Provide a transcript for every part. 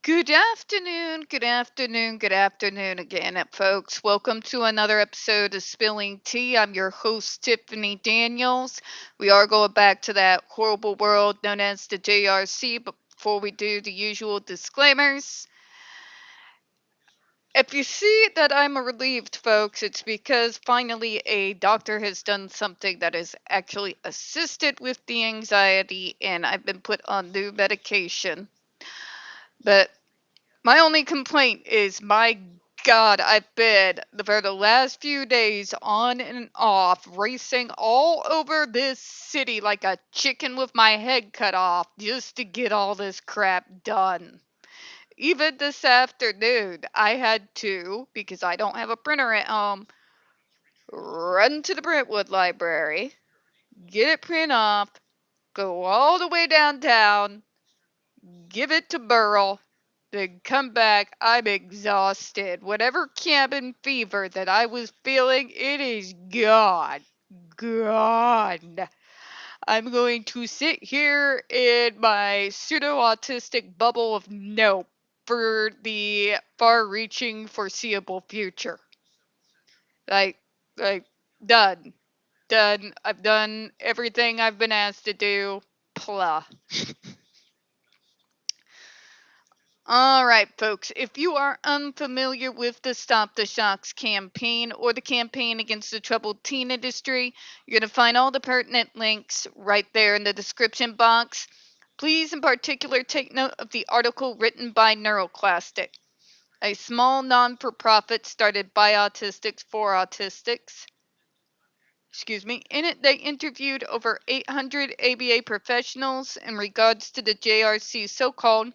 Good afternoon, good afternoon again, folks. Welcome to another episode of Spilling Tea. I'm your host, Tiffany Daniels. We are going back to that horrible world known as the JRC, but before we do the usual disclaimers, if you see that I'm relieved, folks, it's because finally a doctor has done something that has actually assisted with the anxiety, and I've been put on new medication. But my only complaint is, my God, I've been for the last few days on and off racing all over this city like a chicken with my head cut off just to get all this crap done. Even this afternoon, I had to, because I don't have a printer at home, run to the Brentwood Library, get it print off, go all the way downtown, give it to Burl, then come back. I'm exhausted. Whatever cabin fever that I was feeling, it is gone. Gone. I'm going to sit here in my pseudo autistic bubble of nope for the far reaching foreseeable future. Like, like, done. Done. I've done everything I've been asked to do. Plah. All right, folks, if you are unfamiliar with the Stop the Shocks campaign or the campaign against the troubled teen industry, you're going to find all the pertinent links right there in the description box. Please, in particular, take note of the article written by NeuroClastic, a small non for profit started by autistics for autistics. Excuse me. In it, they interviewed over 800 ABA professionals in regards to the JRC's so called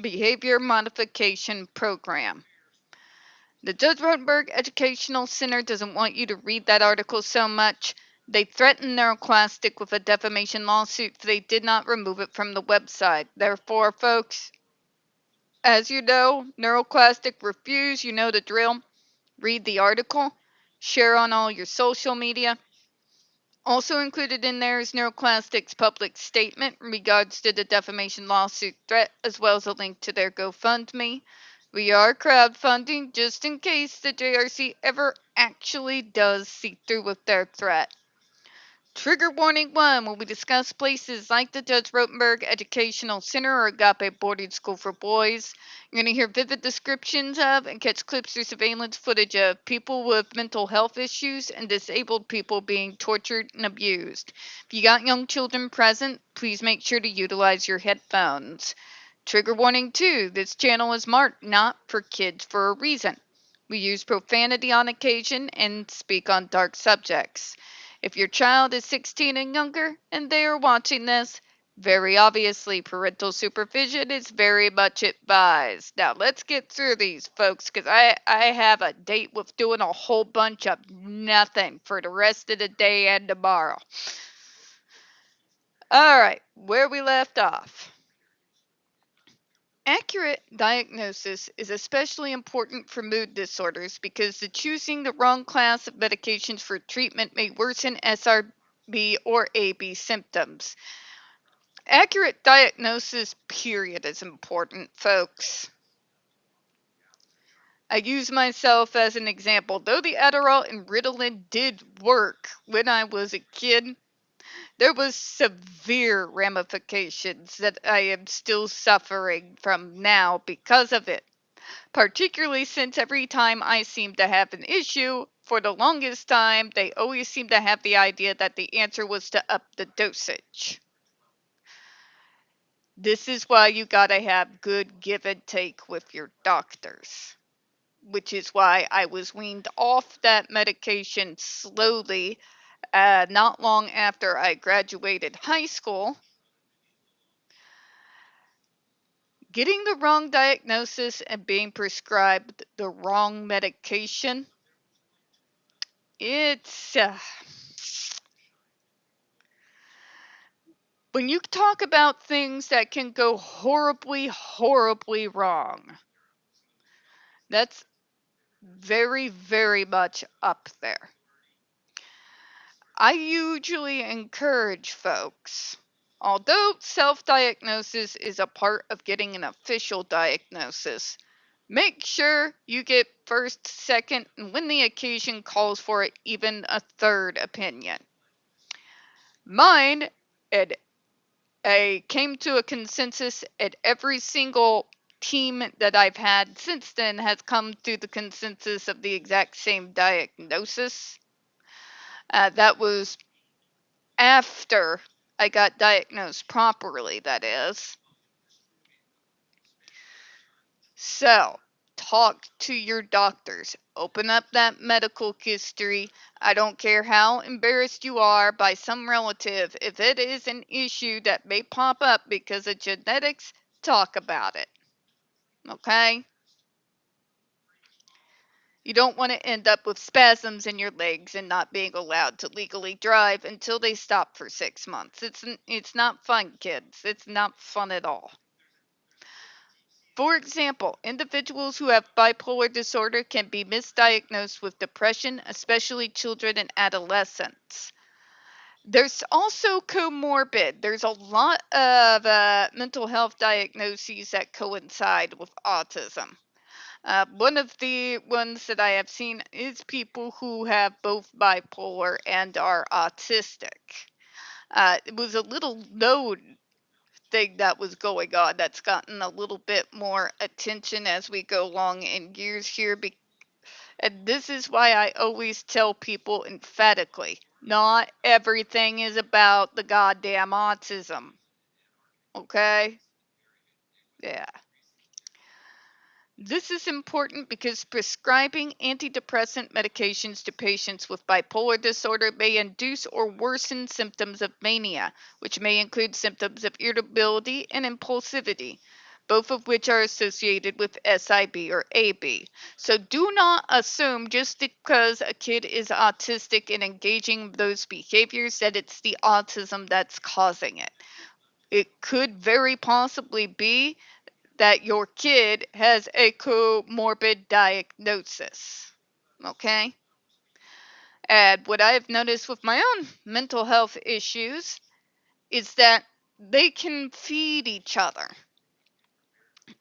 Behavior Modification Program. The Judge Rotenberg Educational Center doesn't want you to read that article so much. They threatened NeuroClastic with a defamation lawsuit if they did not remove it from the website. Therefore, folks, as you know, NeuroClastic refused. You know the drill. Read the article. Share on all your social media. Also included in there is NeuroClastic's public statement in regards to the defamation lawsuit threat, as well as a link to their GoFundMe. We are crowdfunding just in case the JRC ever actually does see through with their threat. Trigger warning 1, when we discuss places like the Judge Rotenberg Educational Center or Agape Boarding School for Boys, you're going to hear vivid descriptions of and catch clips or surveillance footage of people with mental health issues and disabled people being tortured and abused. If you got young children present, please make sure to utilize your headphones. Trigger warning 2, this channel is marked not for kids for a reason. We use profanity on occasion and speak on dark subjects. If your child is 16 and younger and they are watching this, very obviously parental supervision is very much advised. Now let's get through these, folks, because I have a date with doing a whole bunch of nothing for the rest of the day and tomorrow. Alright, where we left off. Accurate diagnosis is especially important for mood disorders because choosing the wrong class of medications for treatment may worsen SRB or AB symptoms. Accurate diagnosis, period, is important, folks. I use myself as an example. Though the Adderall and Ritalin did work when I was a kid, there was severe ramifications that I am still suffering from now because of it. Particularly since every time I seem to have an issue, for the longest time, they always seem to have the idea that the answer was to up the dosage. This is why you gotta have good give and take with your doctors. Which is why I was weaned off that medication slowly, not long after I graduated high school. Getting the wrong diagnosis and being prescribed the wrong medication, it's when you talk about things that can go horribly, horribly wrong, that's very, very much up there. I usually encourage folks Although self-diagnosis is a part of getting an official diagnosis, make sure you get first, second, and when the occasion calls for it, even a third opinion. Mine, and I came to a consensus at every single team that I've had since then has come to the consensus of the exact same diagnosis. That was after I got diagnosed properly, that is. So, talk to your doctors. Open up that medical history. I don't care how embarrassed you are by some relative. If it is an issue that may pop up because of genetics, talk about it. Okay? You don't want to end up with spasms in your legs and not being allowed to legally drive until they stop for 6 months. It's not fun, kids. It's not fun at all. For example, individuals who have bipolar disorder can be misdiagnosed with depression, especially children and adolescents. There's also comorbid. There's a lot of mental health diagnoses that coincide with autism. One of the ones that I have seen is people who have both bipolar and are autistic. It was a little known thing that was going on that's gotten a little bit more attention as we go along in years here. And this is why I always tell people emphatically, not everything is about the goddamn autism. Okay? Yeah. This is important because prescribing antidepressant medications to patients with bipolar disorder may induce or worsen symptoms of mania, which may include symptoms of irritability and impulsivity, both of which are associated with SIB or AB. So do not assume just because a kid is autistic and engaging those behaviors that it's the autism that's causing it. It could very possibly be that your kid has a comorbid diagnosis. Okay? And what I've noticed with my own mental health issues is that they can feed each other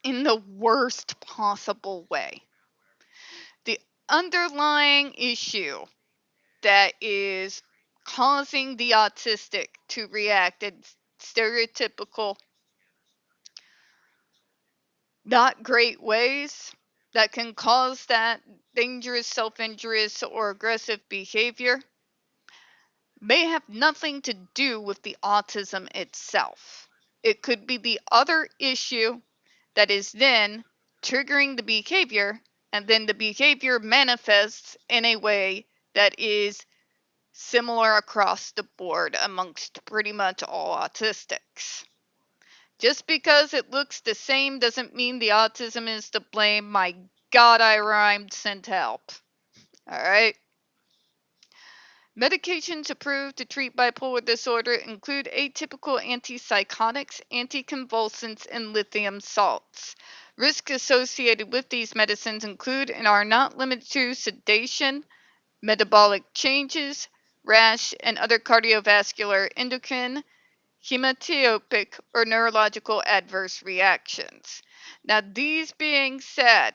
in the worst possible way. The underlying issue that is causing the autistic to react in stereotypical not great ways that can cause that dangerous, self injurious, or aggressive behavior may have nothing to do with the autism itself. It could be the other issue that is then triggering the behavior, and then the behavior manifests in a way that is similar across the board amongst pretty much all autistics. Just because it looks the same doesn't mean the autism is to blame. My God, I rhymed. Send help. Alright? Medications approved to treat bipolar disorder include atypical antipsychotics, anticonvulsants, and lithium salts. Risks associated with these medicines include and are not limited to sedation, metabolic changes, rash, and other cardiovascular, endocrine, hematopoietic, or neurological adverse reactions. Now, these being said,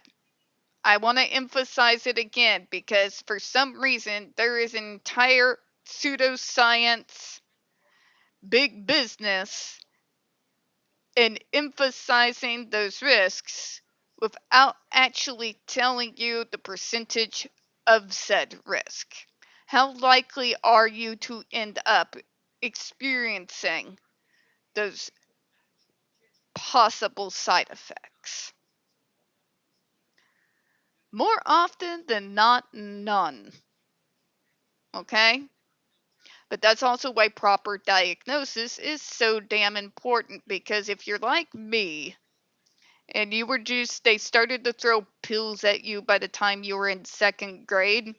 I want to emphasize it again because for some reason there is an entire pseudoscience, big business in emphasizing those risks without actually telling you the percentage of said risk. How likely are you to end up experiencing those possible side effects? More often than not, none. Okay? But that's also why proper diagnosis is so damn important because if you're like me and you were just, they started to throw pills at you by the time you were in second grade,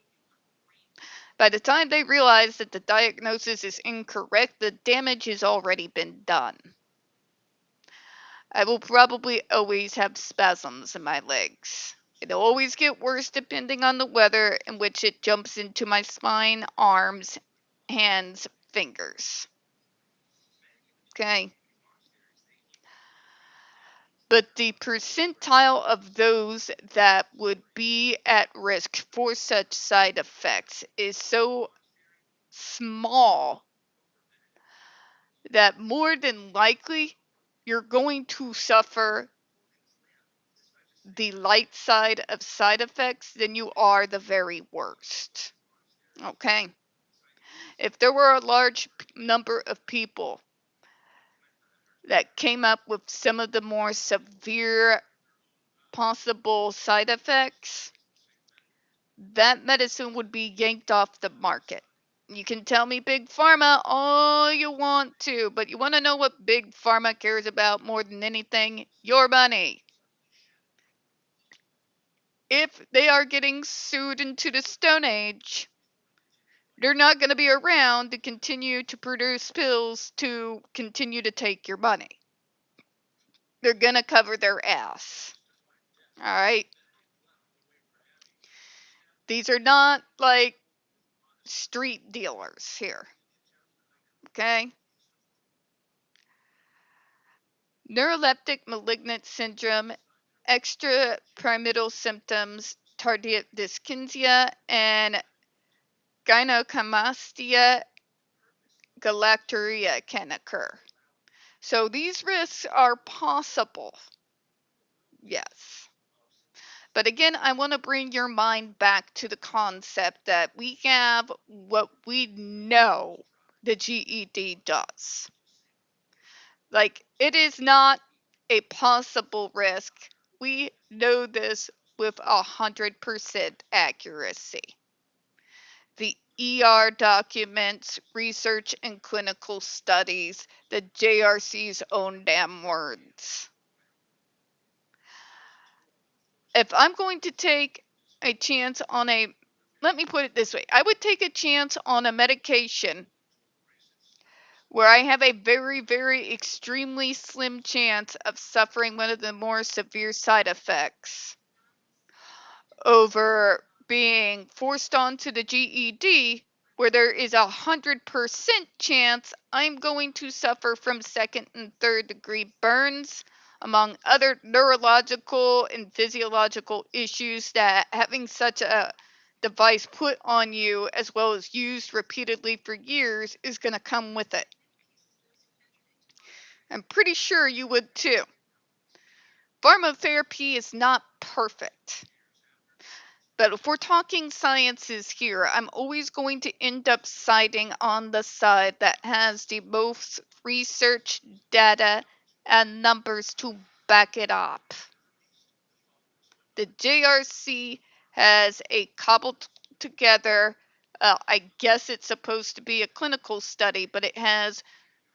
by the time they realize that the diagnosis is incorrect, the damage has already been done. I will probably always have spasms in my legs. It'll always get worse depending on the weather in which it jumps into my spine, arms, hands, fingers. Okay. But the percentile of those that would be at risk for such side effects is so small that more than likely you're going to suffer the light side of side effects than you are the very worst. Okay? If there were a large number of people that came up with some of the more severe possible side effects, that medicine would be yanked off the market. You can tell me Big Pharma all you want to, but you want to know what Big Pharma cares about more than anything? Your money. If they are getting sued into the Stone Age, they're not going to be around to continue to produce pills to continue to take your money. They're going to cover their ass. All right? These are not like street dealers here. Okay? Neuroleptic malignant syndrome, extrapyramidal symptoms, tardive dyskinesia, and gynecomastia galactorrhea can occur. So these risks are possible. Yes. But again, I want to bring your mind back to the concept that we have what we know the GED does. Like, it is not a possible risk. We know this with 100% accuracy. The ER documents, research, and clinical studies, the JRC's own damn words. If I'm going to take a chance on let me put it this way, I would take a chance on a medication where I have a very, very extremely slim chance of suffering one of the more severe side effects over being forced onto the GED, where there is 100% chance I'm going to suffer from second and third degree burns, among other neurological and physiological issues that having such a device put on you as well as used repeatedly for years is going to come with it. I'm pretty sure you would too. Pharmacotherapy is not perfect. But if we're talking sciences here, I'm always going to end up siding on the side that has the most research, data, and numbers to back it up. The JRC has a cobbled together, I guess it's supposed to be a clinical study, but it has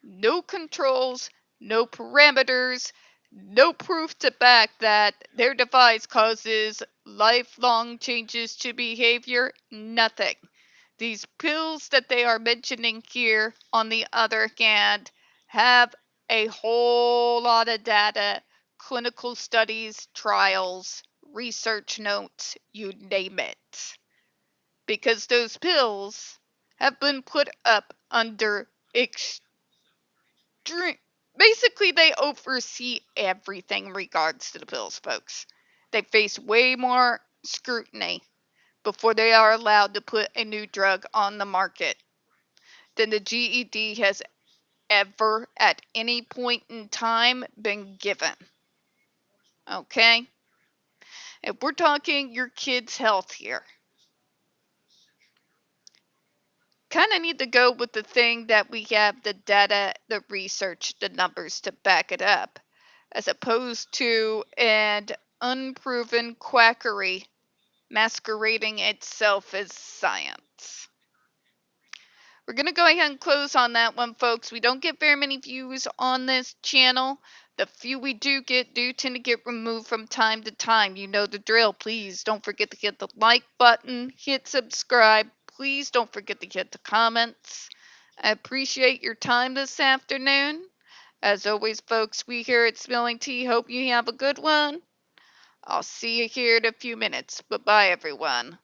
no controls, no parameters, no proof to back that their device causes lifelong changes to behavior, nothing. These pills that they are mentioning here, on the other hand, have a whole lot of data, clinical studies, trials, research notes, you name it. Because those pills have been put up under basically they oversee everything in regards to the pills, folks. They face way more scrutiny before they are allowed to put a new drug on the market than the GED has ever at any point in time been given. Okay? If we're talking your kid's health here, kind of need to go with the thing that we have the data, the research, the numbers to back it up, as opposed to an unproven quackery masquerading itself as science. We're going to go ahead and close on that one, folks. We don't get very many views on this channel. The few we do tend to get removed from time to time. You know the drill. Please don't forget to hit the like button, hit subscribe. Please don't forget to hit the comments. I appreciate your time this afternoon. As always, folks, we here at Smelling Tea hope you have a good one. I'll see you here in a few minutes. Bye-bye, everyone.